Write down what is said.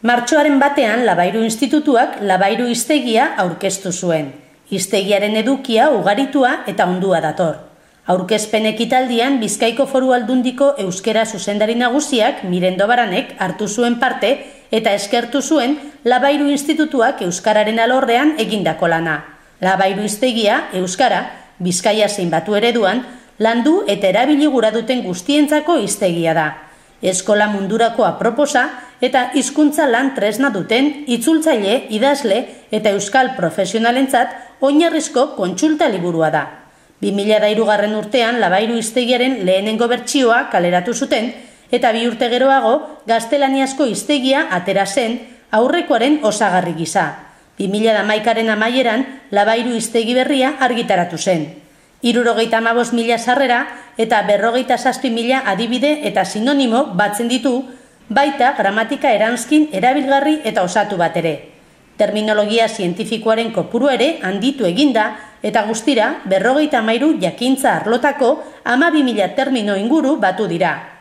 Martxoaren batean Labairu Institutuak Labairu hiztegia aurkeztu zuen. Hiztegiaren edukia ugaritua eta ondua dator. Aurkezpen ekitaldian Bizkaiko Foru Aldundiko euskera zuzendari nagusiak Mirendo Baranek hartu zuen parte eta eskertu zuen Labairu Institutuak euskararen alorrean egindako lana. Labairu hiztegia euskara Bizkaia zein Batu ereduan landu eta erabili gura duten guztientzako hiztegia da. Eskola mundurako aproposa eta hizkuntza lan tresna duten itzultzaile, idazle eta euskal profesionalentzat oinarrizko kontsulta liburua da. 2003 urtean Labairu hiztegiaren lehenengo bertsioa kaleratu zuten eta 2 urte geroago gaztelaniazko hiztegia atera zen aurrekoaren osagarri gisa. 2011aren amaieran Labairu hiztegi berria argitaratu zen. 75.000 sarrera eta 47.000 adibide eta sinonimo batzen ditu, baita gramatika eranskin erabilgarri eta osatu bat ere. Terminologia zientifikoaren kopuru ere handitu eginda eta guztira 53 jakintza arlotako 12.000 termino inguru batu dira.